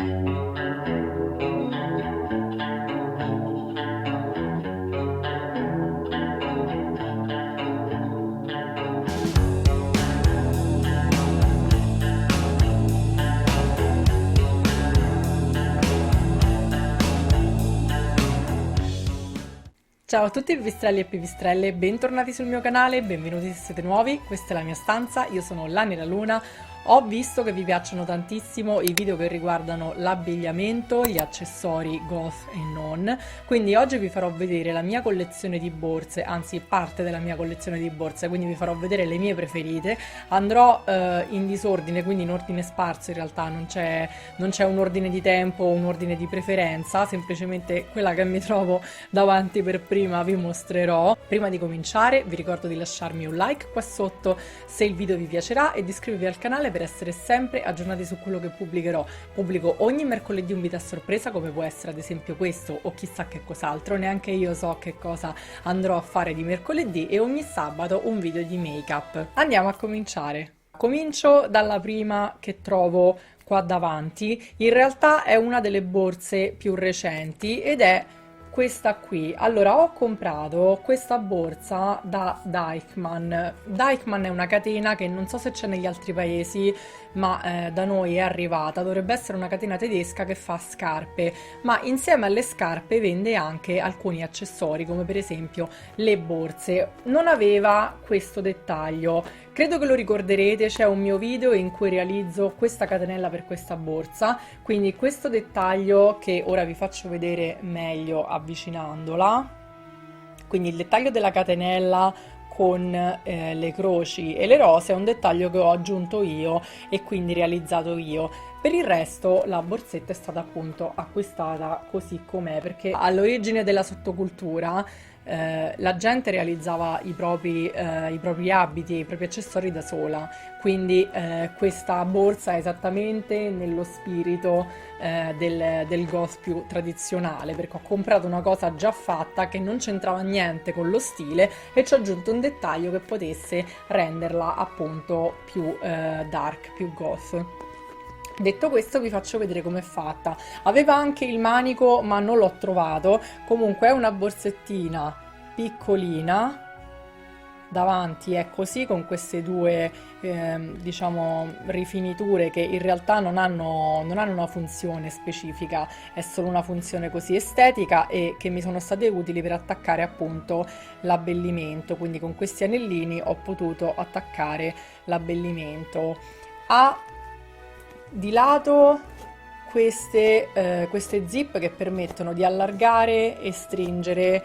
Ciao a tutti pipistrelli e pipistrelle, bentornati sul mio canale, benvenuti se siete nuovi, questa è la mia stanza, io sono Lani la Luna. Ho visto che vi piacciono tantissimo i video che riguardano l'abbigliamento, gli accessori goth e non, quindi oggi vi farò vedere la mia collezione di borse, anzi parte della mia collezione di borse, quindi vi farò vedere le mie preferite. Andrò in disordine, quindi in ordine sparso, in realtà non c'è un ordine di tempo o un ordine di preferenza, semplicemente quella che mi trovo davanti per prima vi mostrerò. Prima di cominciare vi ricordo di lasciarmi un like qua sotto se il video vi piacerà e di iscrivervi al canale per essere sempre aggiornati su quello che pubblicherò. Pubblico ogni mercoledì un video a sorpresa, come può essere ad esempio questo o chissà che cos'altro, neanche io so che cosa andrò a fare di mercoledì, e ogni sabato un video di make up. Andiamo a cominciare. Comincio dalla prima che trovo qua davanti. In realtà è una delle borse più recenti ed è questa qui. Allora, ho comprato questa borsa da Deichmann. Deichmann è una catena che non so se c'è negli altri paesi, ma da noi è arrivata. Dovrebbe essere una catena tedesca che fa scarpe, ma insieme alle scarpe vende anche alcuni accessori, come per esempio le borse. Non aveva questo dettaglio. Credo che lo ricorderete, c'è un mio video in cui realizzo questa catenella per questa borsa, quindi questo dettaglio che ora vi faccio vedere meglio avvicinandola, quindi il dettaglio della catenella con le croci e le rose è un dettaglio che ho aggiunto io e quindi realizzato io. Per il resto la borsetta è stata appunto acquistata così com'è, perché all'origine della sottocultura la gente realizzava i propri abiti e i propri accessori da sola, quindi questa borsa è esattamente nello spirito del goth più tradizionale, perché ho comprato una cosa già fatta che non c'entrava niente con lo stile e ci ho aggiunto un dettaglio che potesse renderla appunto più dark, più goth. Detto questo vi faccio vedere com'è fatta. Aveva anche il manico ma non l'ho trovato. Comunque è una borsettina piccolina, davanti è così con queste due diciamo rifiniture che in realtà non hanno una funzione specifica, è solo una funzione così estetica e che mi sono state utili per attaccare appunto l'abbellimento, quindi con questi anellini ho potuto attaccare l'abbellimento. Di lato queste zip che permettono di allargare e stringere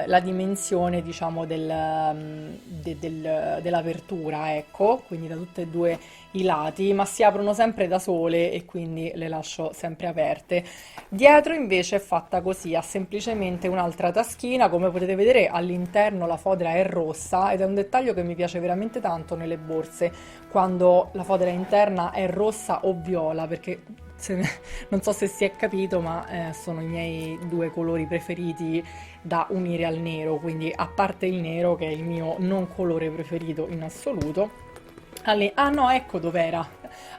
la dimensione, diciamo, dell'apertura, ecco, quindi da tutti e due i lati, ma si aprono sempre da sole e quindi le lascio sempre aperte. Dietro invece è fatta così, ha semplicemente un'altra taschina, come potete vedere all'interno la fodera è rossa ed è un dettaglio che mi piace veramente tanto nelle borse, quando la fodera interna è rossa o viola, perché non so se si è capito, ma sono i miei due colori preferiti da unire al nero, quindi a parte il nero che è il mio non colore preferito in assoluto. Ah no, ecco dov'era.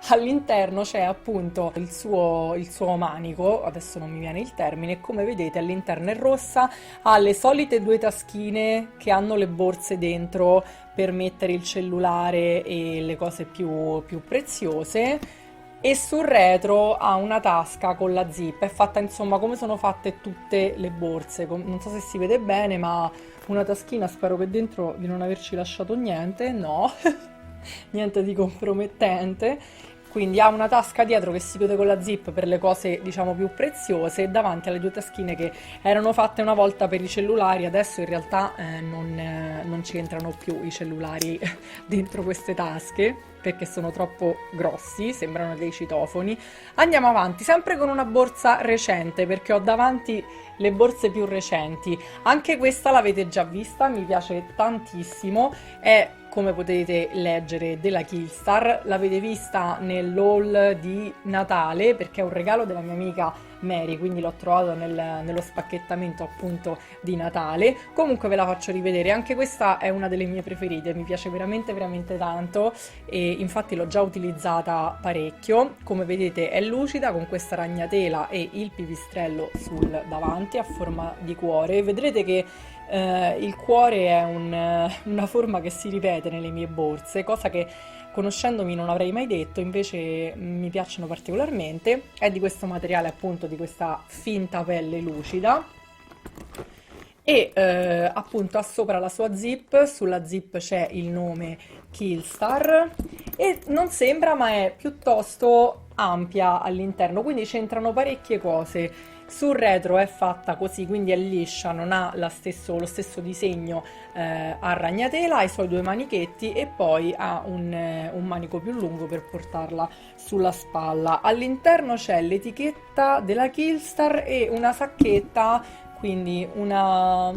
All'interno c'è appunto il suo manico, adesso non mi viene il termine, come vedete all'interno è rossa, ha le solite due taschine che hanno le borse dentro per mettere il cellulare e le cose più preziose, e sul retro ha una tasca con la zip. È fatta insomma come sono fatte tutte le borse, non so se si vede bene, ma una taschina, spero che dentro di non averci lasciato niente, no, niente di compromettente. Quindi ha una tasca dietro che si chiude con la zip per le cose diciamo più preziose, e davanti alle due taschine che erano fatte una volta per i cellulari, adesso in realtà non ci entrano più i cellulari dentro queste tasche perché sono troppo grossi, sembrano dei citofoni. Andiamo avanti, sempre con una borsa recente, perché ho davanti le borse più recenti. Anche questa l'avete già vista, mi piace tantissimo, è come potete leggere, della Killstar. L'avete vista nell'haul di Natale perché è un regalo della mia amica Mary, quindi l'ho trovato nello spacchettamento appunto di Natale. Comunque ve la faccio rivedere, anche questa è una delle mie preferite, mi piace veramente veramente tanto e infatti l'ho già utilizzata parecchio. Come vedete è lucida con questa ragnatela e il pipistrello sul davanti a forma di cuore. Vedrete che il cuore è una forma che si ripete nelle mie borse, cosa che conoscendomi non avrei mai detto, invece mi piacciono particolarmente. È di questo materiale appunto, di questa finta pelle lucida e appunto ha sopra la sua zip, sulla zip c'è il nome Killstar e non sembra ma è piuttosto ampia all'interno, quindi c'entrano parecchie cose. Sul retro è fatta così, quindi è liscia, non ha lo stesso disegno a ragnatela, ha i suoi due manichetti e poi ha un manico più lungo per portarla sulla spalla. All'interno c'è l'etichetta della Killstar e una sacchetta, quindi una,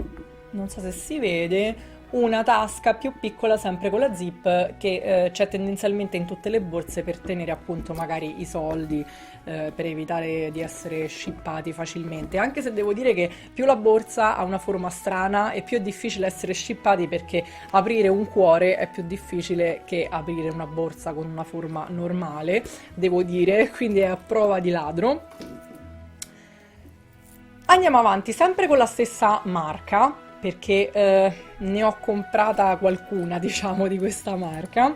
non so se si vede, una tasca più piccola sempre con la zip che c'è tendenzialmente in tutte le borse per tenere appunto magari i soldi, per evitare di essere scippati facilmente, anche se devo dire che più la borsa ha una forma strana e più è difficile essere scippati, perché aprire un cuore è più difficile che aprire una borsa con una forma normale, devo dire, quindi è a prova di ladro. Andiamo avanti, sempre con la stessa marca, perché ne ho comprata qualcuna, diciamo, di questa marca.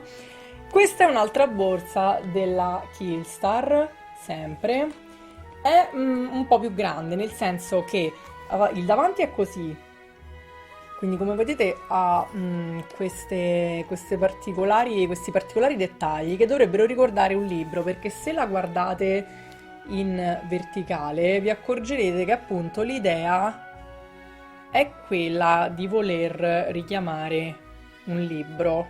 Questa è un'altra borsa della Killstar, sempre. È un po' più grande, nel senso che il davanti è così, quindi come vedete ha questi particolari dettagli che dovrebbero ricordare un libro, perché se la guardate in verticale vi accorgerete che appunto l'idea è quella di voler richiamare un libro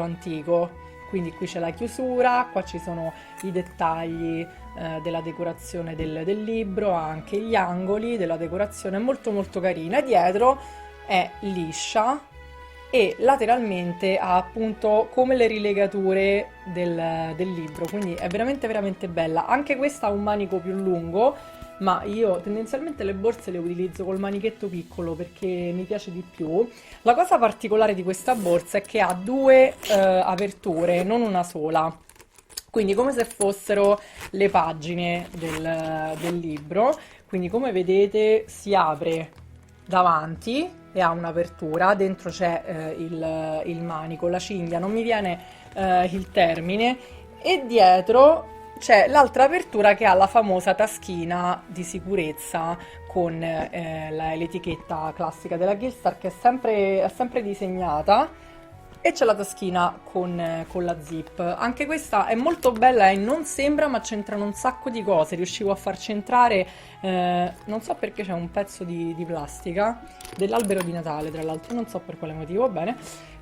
antico. Quindi qui c'è la chiusura, qua ci sono i dettagli della decorazione del libro, anche gli angoli della decorazione, è molto molto carina. Dietro è liscia e lateralmente ha appunto come le rilegature del libro, quindi è veramente veramente bella. Anche questa ha un manico più lungo, ma io tendenzialmente le borse le utilizzo col manichetto piccolo perché mi piace di più. La cosa particolare di questa borsa è che ha due aperture, non una sola, quindi come se fossero le pagine del libro. Quindi come vedete si apre davanti e ha un'apertura, dentro c'è il manico, la cinghia, non mi viene il termine, e dietro c'è l'altra apertura che ha la famosa taschina di sicurezza con l'etichetta classica della Killstar, che è sempre disegnata, e c'è la taschina con la zip. Anche questa è molto bella e non sembra, ma c'entrano un sacco di cose. Riuscivo a farci entrare, non so perché c'è un pezzo di plastica dell'albero di Natale, tra l'altro, non so per quale motivo, va bene.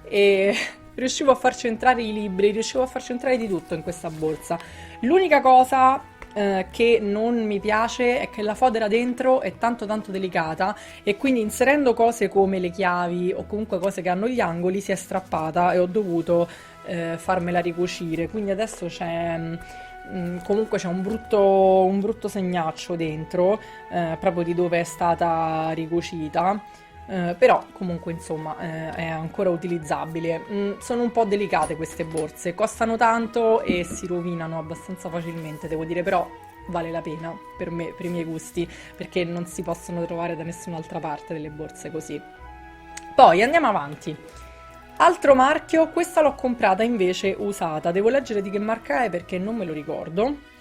E riuscivo a farci entrare i libri, riuscivo a farci entrare di tutto in questa borsa. L'unica cosa che non mi piace è che la fodera dentro è tanto tanto delicata e quindi inserendo cose come le chiavi o comunque cose che hanno gli angoli si è strappata e ho dovuto farmela ricucire, quindi adesso comunque c'è un brutto segnaccio dentro, proprio di dove è stata ricucita. Però comunque insomma è ancora utilizzabile. Sono un po' delicate queste borse, costano tanto e si rovinano abbastanza facilmente, devo dire, però vale la pena per me, per i miei gusti, perché non si possono trovare da nessun'altra parte delle borse così. Poi andiamo avanti. Altro marchio, questa l'ho comprata invece usata, devo leggere di che marca è perché non me lo ricordo.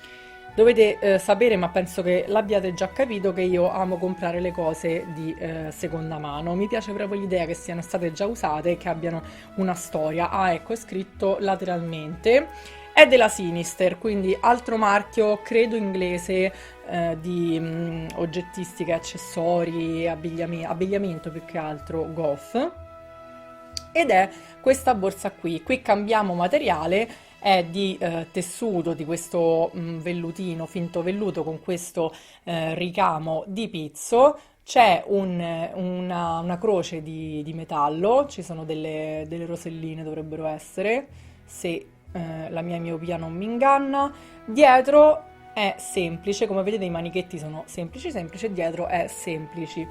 Dovete sapere, ma penso che l'abbiate già capito, che io amo comprare le cose di seconda mano. Mi piace proprio l'idea che siano state già usate e che abbiano una storia. Ah, ecco, è scritto lateralmente. È della Sinister, quindi altro marchio, credo inglese, di oggettistica, accessori, abbigliamento più che altro, goth. Ed è questa borsa qui. Qui cambiamo materiale. È di tessuto, di questo vellutino, finto velluto con questo ricamo di pizzo. C'è una croce di metallo, ci sono delle roselline, dovrebbero essere, se la mia miopia non mi inganna. Dietro è semplice, come vedete i manichetti sono semplici, semplici, e dietro è semplice.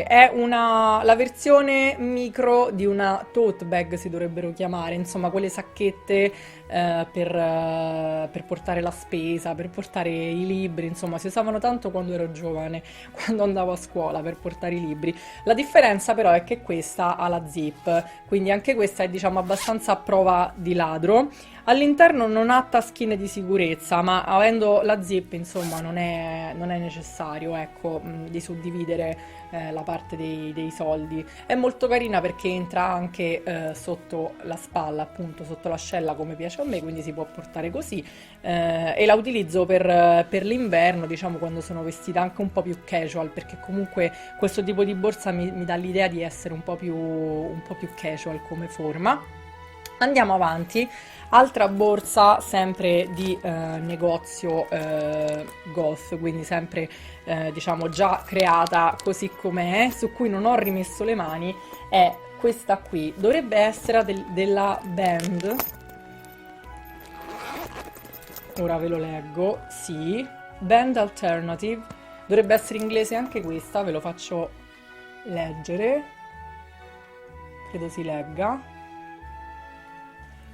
È la versione micro di una tote bag, si dovrebbero chiamare, insomma, quelle sacchette per portare la spesa, per portare i libri, insomma, si usavano tanto quando ero giovane, quando andavo a scuola per portare i libri. La differenza però è che questa ha la zip, quindi anche questa è, diciamo, abbastanza a prova di ladro. All'interno non ha taschine di sicurezza, ma avendo la zip, insomma, non è necessario, ecco, di suddividere la parte dei soldi. È molto carina perché entra anche sotto la spalla, appunto, sotto l'ascella, come piace a me, quindi si può portare così. E la utilizzo per l'inverno, diciamo, quando sono vestita anche un po' più casual, perché comunque questo tipo di borsa mi dà l'idea di essere un po' più casual come forma. Andiamo avanti. Altra borsa sempre di negozio goth, quindi sempre diciamo già creata così com'è, su cui non ho rimesso le mani, è questa qui. Dovrebbe essere della Band. Ora ve lo leggo. Sì, Band Alternative. Dovrebbe essere inglese anche questa, ve lo faccio leggere. Credo si legga.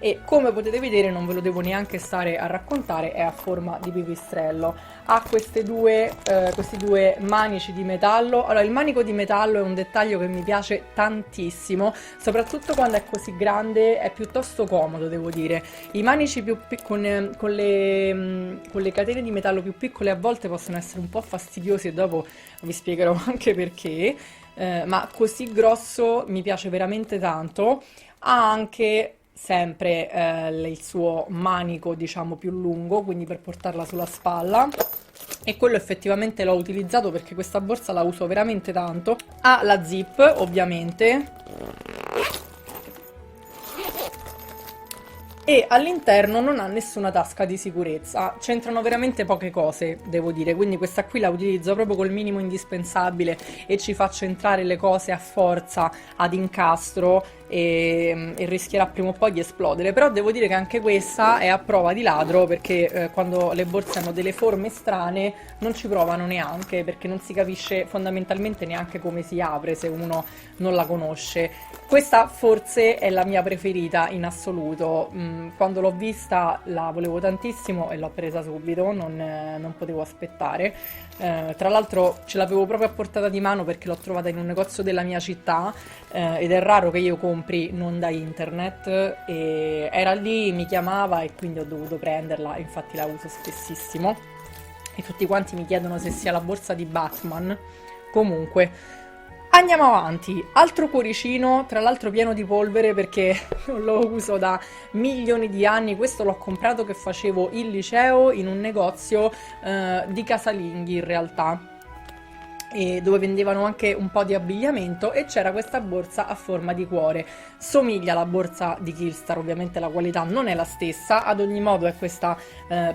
E come potete vedere, non ve lo devo neanche stare a raccontare, è a forma di pipistrello. Ha questi due manici di metallo. Allora, il manico di metallo è un dettaglio che mi piace tantissimo, soprattutto quando è così grande, è piuttosto comodo, devo dire. I manici con le catene di metallo più piccole a volte possono essere un po' fastidiosi, e dopo vi spiegherò anche perché, ma così grosso mi piace veramente tanto. Ha anche sempre il suo manico, diciamo, più lungo, quindi per portarla sulla spalla, e quello effettivamente l'ho utilizzato perché questa borsa la uso veramente tanto. Ha la zip, ovviamente, e all'interno non ha nessuna tasca di sicurezza. C'entrano veramente poche cose, devo dire, quindi questa qui la utilizzo proprio col minimo indispensabile e ci faccio entrare le cose a forza ad incastro e rischierà prima o poi di esplodere. Però devo dire che anche questa è a prova di ladro, perché quando le borse hanno delle forme strane non ci provano neanche, perché non si capisce fondamentalmente neanche come si apre se uno non la conosce. Questa forse è la mia preferita in assoluto. Quando l'ho vista la volevo tantissimo e l'ho presa subito, non potevo aspettare. Tra l'altro ce l'avevo proprio a portata di mano perché l'ho trovata in un negozio della mia città, ed è raro che io compri non da internet, e era lì, mi chiamava e quindi ho dovuto prenderla, infatti la uso spessissimo e tutti quanti mi chiedono se sia la borsa di Batman. Comunque andiamo avanti. Altro cuoricino, tra l'altro pieno di polvere perché non lo uso da milioni di anni. Questo l'ho comprato che facevo il liceo in un negozio di casalinghi, in realtà, e dove vendevano anche un po' di abbigliamento, e c'era questa borsa a forma di cuore. Somiglia alla borsa di Killstar, ovviamente la qualità non è la stessa, ad ogni modo è questa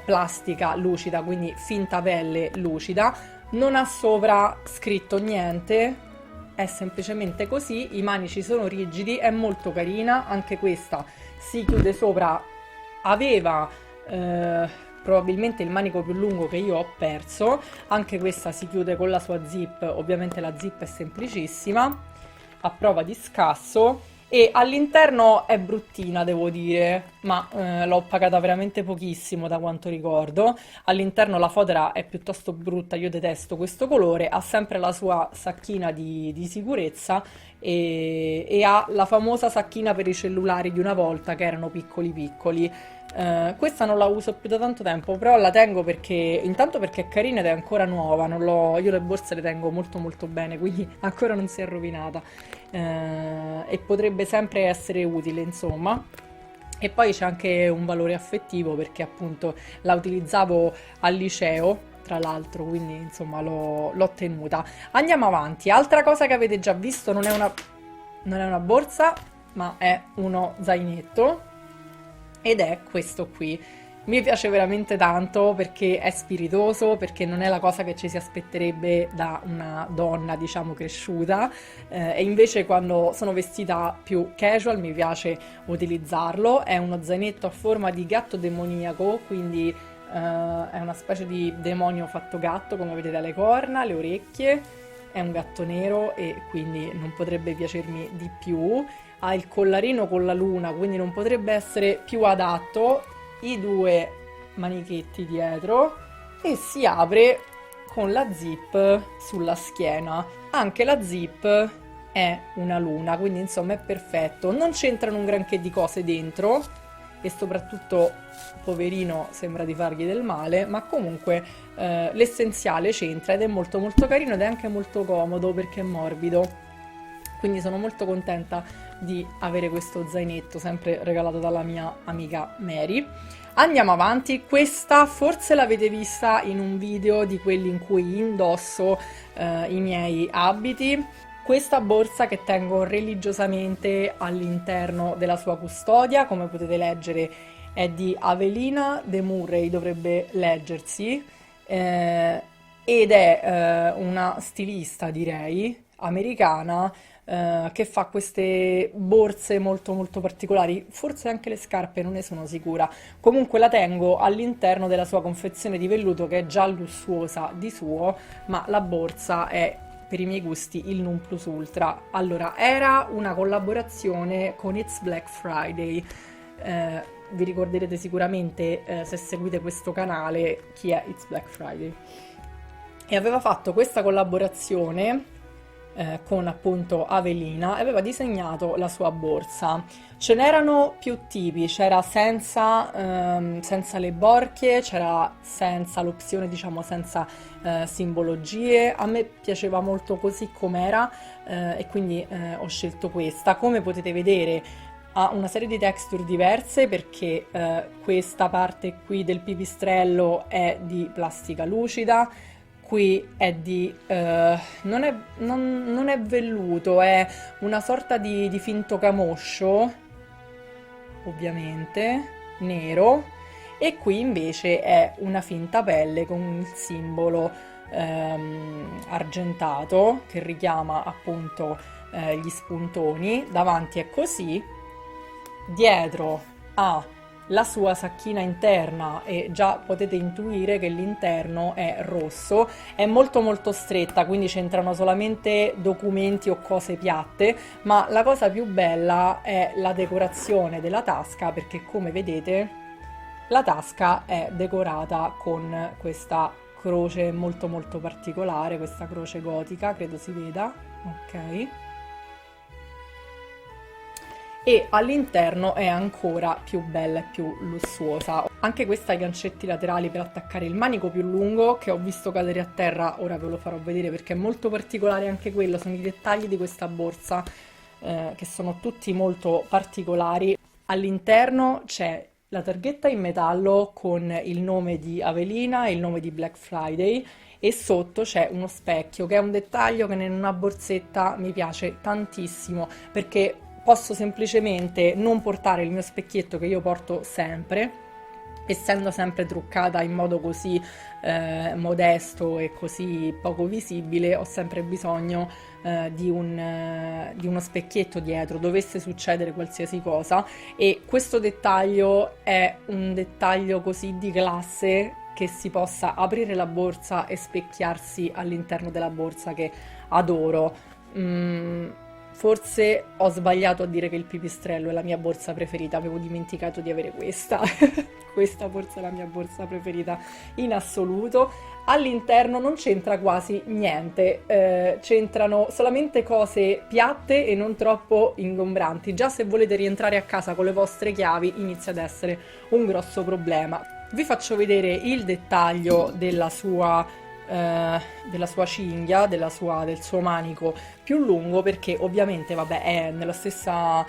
plastica lucida, quindi finta pelle lucida, non ha sopra scritto niente, è semplicemente così. I manici sono rigidi, è molto carina, anche questa si chiude sopra, aveva probabilmente il manico più lungo che io ho perso, anche questa si chiude con la sua zip, ovviamente la zip è semplicissima, a prova di scasso, e all'interno è bruttina, devo dire, ma l'ho pagata veramente pochissimo da quanto ricordo. All'interno la fodera è piuttosto brutta, io detesto questo colore, ha sempre la sua sacchina di sicurezza e ha la famosa sacchina per i cellulari di una volta che erano piccoli piccoli. Questa non la uso più da tanto tempo, però la tengo perché, intanto perché è carina ed è ancora nuova, io le borse le tengo molto molto bene, quindi ancora non si è rovinata, e potrebbe sempre essere utile, insomma. E poi c'è anche un valore affettivo perché appunto la utilizzavo al liceo, tra l'altro, quindi insomma l'ho tenuta. Andiamo avanti. Altra cosa che avete già visto, non è una borsa, ma è uno zainetto, ed è questo qui. Mi piace veramente tanto perché è spiritoso, perché non è la cosa che ci si aspetterebbe da una donna, diciamo, cresciuta, e invece quando sono vestita più casual mi piace utilizzarlo. È uno zainetto a forma di gatto demoniaco, quindi è una specie di demonio fatto gatto, come vedete le corna, le orecchie, è un gatto nero e quindi non potrebbe piacermi di più. Ha il collarino con la luna, quindi non potrebbe essere più adatto, i due manichetti dietro e si apre con la zip sulla schiena. Anche la zip è una luna, quindi insomma è perfetto. Non c'entrano un granché di cose dentro e soprattutto poverino sembra di fargli del male, ma comunque l'essenziale c'entra ed è molto molto carino ed è anche molto comodo perché è morbido. Quindi sono molto contenta di avere questo zainetto, sempre regalato dalla mia amica Mary. Andiamo avanti, questa forse l'avete vista in un video di quelli in cui indosso i miei abiti. Questa borsa che tengo religiosamente all'interno della sua custodia, come potete leggere è di Avelina De Murray, dovrebbe leggersi, ed è una stilista, direi, americana, che fa queste borse molto molto particolari, forse anche le scarpe, non ne sono sicura. Comunque la tengo all'interno della sua confezione di velluto che è già lussuosa di suo, ma la borsa è per i miei gusti il non plus ultra. Allora, era una collaborazione con It's Black Friday. Vi ricorderete sicuramente, se seguite questo canale, chi è It's Black Friday. E aveva fatto questa collaborazione con appunto Avelina e aveva disegnato la sua borsa. Ce n'erano più tipi, c'era senza le borchie, c'era senza l'opzione, diciamo, senza simbologie. A me piaceva molto così com'era, e quindi ho scelto questa. Come potete vedere ha una serie di texture diverse perché questa parte qui del pipistrello è di plastica lucida, qui è di non è velluto, è una sorta di finto camoscio, ovviamente nero, e qui invece è una finta pelle con il simbolo argentato che richiama appunto gli spuntoni. Davanti è così, dietro ha la sua sacchina interna e già potete intuire che l'interno è rosso, è molto molto stretta, quindi c'entrano solamente documenti o cose piatte, ma la cosa più bella è la decorazione della tasca, perché come vedete la tasca è decorata con questa croce molto molto particolare, questa croce gotica, credo si veda, ok? E all'interno è ancora più bella e più lussuosa. Anche questa ha i gancetti laterali per attaccare il manico più lungo che ho visto cadere a terra, ora ve lo farò vedere perché è molto particolare anche quello, sono i dettagli di questa borsa che sono tutti molto particolari. All'interno c'è la targhetta in metallo con il nome di Avelina e il nome di Black Friday e sotto c'è uno specchio che è un dettaglio che in una borsetta mi piace tantissimo perché posso semplicemente non portare il mio specchietto che io porto sempre, essendo sempre truccata in modo così modesto e così poco visibile, ho sempre bisogno di uno specchietto dietro, dovesse succedere qualsiasi cosa, e questo dettaglio è un dettaglio così di classe che si possa aprire la borsa e specchiarsi all'interno della borsa, che adoro. Forse ho sbagliato a dire che il pipistrello è la mia borsa preferita, avevo dimenticato di avere questa. Questa forse è la mia borsa preferita in assoluto. All'interno non c'entra quasi niente, c'entrano solamente cose piatte e non troppo ingombranti. Già se volete rientrare a casa con le vostre chiavi inizia ad essere un grosso problema. Vi faccio vedere il dettaglio della sua cinghia, del suo manico più lungo, perché ovviamente vabbè è nella stessa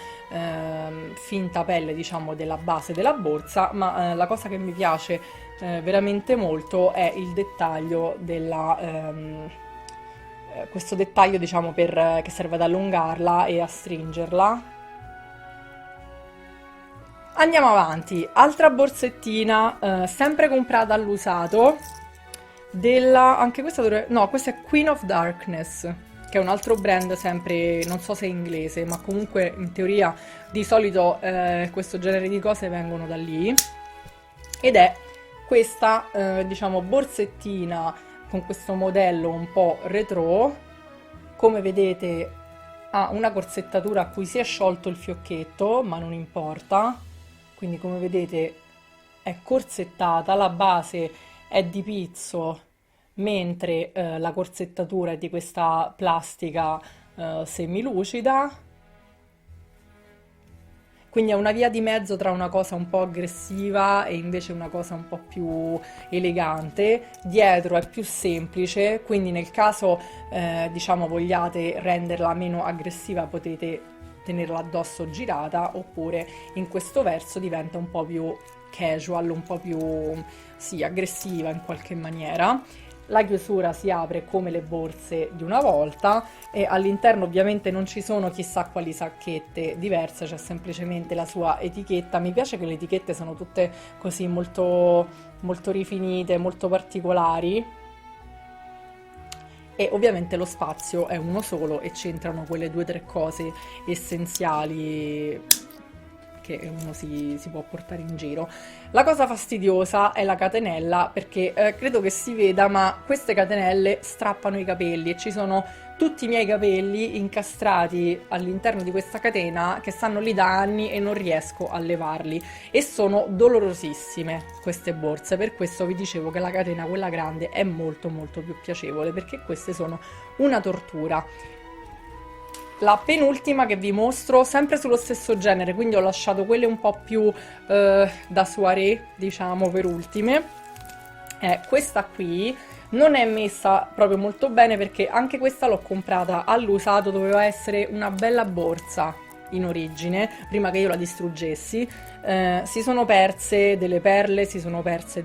finta pelle, diciamo, della base della borsa, ma la cosa che mi piace veramente molto è il dettaglio questo dettaglio, diciamo, che serve ad allungarla e a stringerla. Andiamo avanti, altra borsettina, sempre comprata all'usato, anche questa no, questa è Queen of Darkness, che è un altro brand sempre, non so se è inglese, ma comunque in teoria di solito questo genere di cose vengono da lì, ed è questa, diciamo, borsettina con questo modello un po' retro. Come vedete ha una corsettatura a cui si è sciolto il fiocchetto, ma non importa. Quindi come vedete è corsettata, la base è di pizzo, mentre la corsettatura è di questa plastica semilucida. Quindi è una via di mezzo tra una cosa un po' aggressiva e invece una cosa un po' più elegante. Dietro è più semplice, quindi nel caso diciamo vogliate renderla meno aggressiva potete tenerla addosso girata, oppure in questo verso diventa un po' più casual, un po' più sì, aggressiva in qualche maniera. La chiusura si apre come le borse di una volta e all'interno ovviamente non ci sono chissà quali sacchette diverse, c'è semplicemente la sua etichetta. Mi piace che le etichette sono tutte così molto, molto rifinite, molto particolari, e ovviamente lo spazio è uno solo e c'entrano quelle 2 o 3 cose essenziali che uno si può portare in giro. La cosa fastidiosa è la catenella, perché credo che si veda, ma queste catenelle strappano i capelli e ci sono tutti i miei capelli incastrati all'interno di questa catena che stanno lì da anni e non riesco a levarli, e sono dolorosissime queste borse. Per questo vi dicevo che la catena, quella grande, è molto molto più piacevole, perché queste sono una tortura. La penultima che vi mostro, sempre sullo stesso genere, quindi ho lasciato quelle un po' più da soirée, diciamo, per ultime. È questa qui. Non è messa proprio molto bene perché anche questa l'ho comprata all'usato, doveva essere una bella borsa in origine, prima che io la distruggessi. Si sono perse delle perle, si sono perse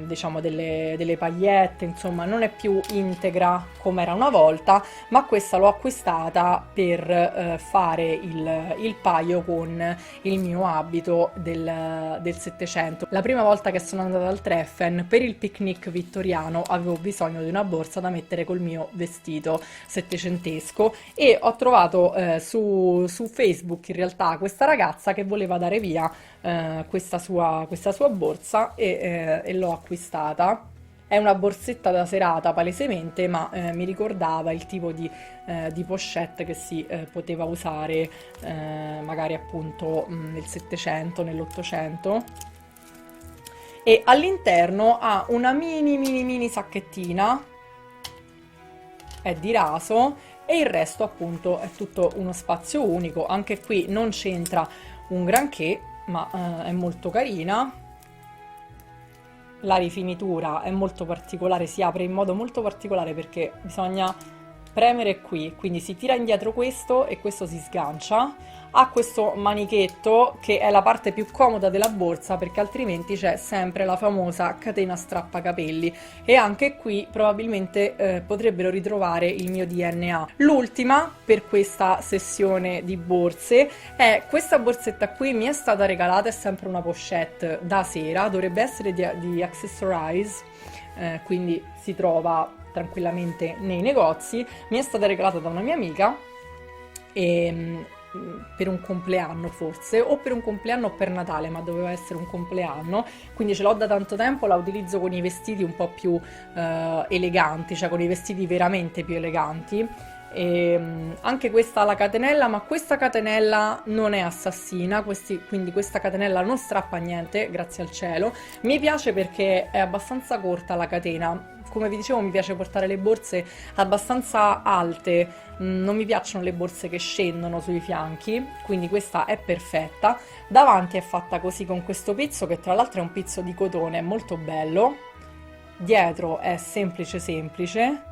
diciamo delle pagliette, insomma non è più integra come era una volta, ma questa l'ho acquistata per fare il paio con il mio abito del 700. La prima volta che sono andata al Treffen per il picnic vittoriano avevo bisogno di una borsa da mettere col mio vestito settecentesco, e ho trovato su Facebook in realtà questa ragazza che voleva dare via questa sua borsa, e l'ho acquistata. È una borsetta da serata palesemente, ma mi ricordava il tipo di pochette che si poteva usare magari appunto nel 700, nell'800. E all'interno ha una mini sacchettina, è di raso, e il resto appunto è tutto uno spazio unico. Anche qui non c'entra un granché, ma è molto carina. La rifinitura è molto particolare, si apre in modo molto particolare perché bisogna premere qui, quindi si tira indietro questo e questo si sgancia. Ha questo manichetto che è la parte più comoda della borsa, perché altrimenti c'è sempre la famosa catena strappacapelli, e anche qui probabilmente potrebbero ritrovare il mio DNA. L'ultima per questa sessione di borse è questa borsetta qui, mi è stata regalata, è sempre una pochette da sera, dovrebbe essere di Accessorize, quindi si trova tranquillamente nei negozi. Mi è stata regalata da una mia amica e per un compleanno forse, o per un compleanno o per Natale, ma doveva essere un compleanno, quindi ce l'ho da tanto tempo, la utilizzo con i vestiti un po' più eleganti, cioè con i vestiti veramente più eleganti. Anche questa ha la catenella, ma questa catenella non è assassina, quindi questa catenella non strappa niente, grazie al cielo. Mi piace perché è abbastanza corta la catena. Come vi dicevo, mi piace portare le borse abbastanza alte, non mi piacciono le borse che scendono sui fianchi, quindi questa è perfetta. Davanti è fatta così con questo pizzo, che tra l'altro è un pizzo di cotone molto bello. Dietro è semplice semplice.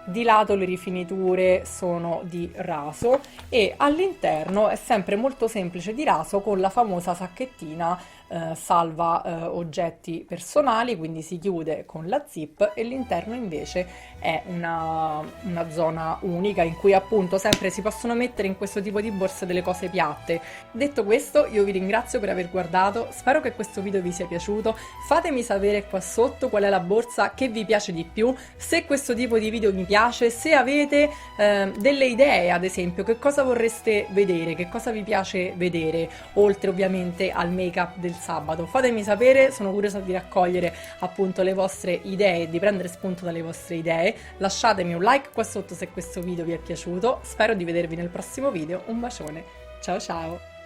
Di lato le rifiniture sono di raso, e all'interno è sempre molto semplice di raso, con la famosa sacchettina salva oggetti personali, quindi si chiude con la zip, e l'interno invece è una zona unica in cui appunto sempre si possono mettere in questo tipo di borse delle cose piatte. Detto questo, io vi ringrazio per aver guardato, spero che questo video vi sia piaciuto, fatemi sapere qua sotto qual è la borsa che vi piace di più, se questo tipo di video vi piace, se avete delle idee, ad esempio, che cosa vorreste vedere, che cosa vi piace vedere, oltre ovviamente al make-up del sabato. Fatemi sapere, sono curiosa di raccogliere appunto le vostre idee, di prendere spunto dalle vostre idee. Lasciatemi un like qua sotto se questo video vi è piaciuto, spero di vedervi nel prossimo video, un bacione, ciao ciao!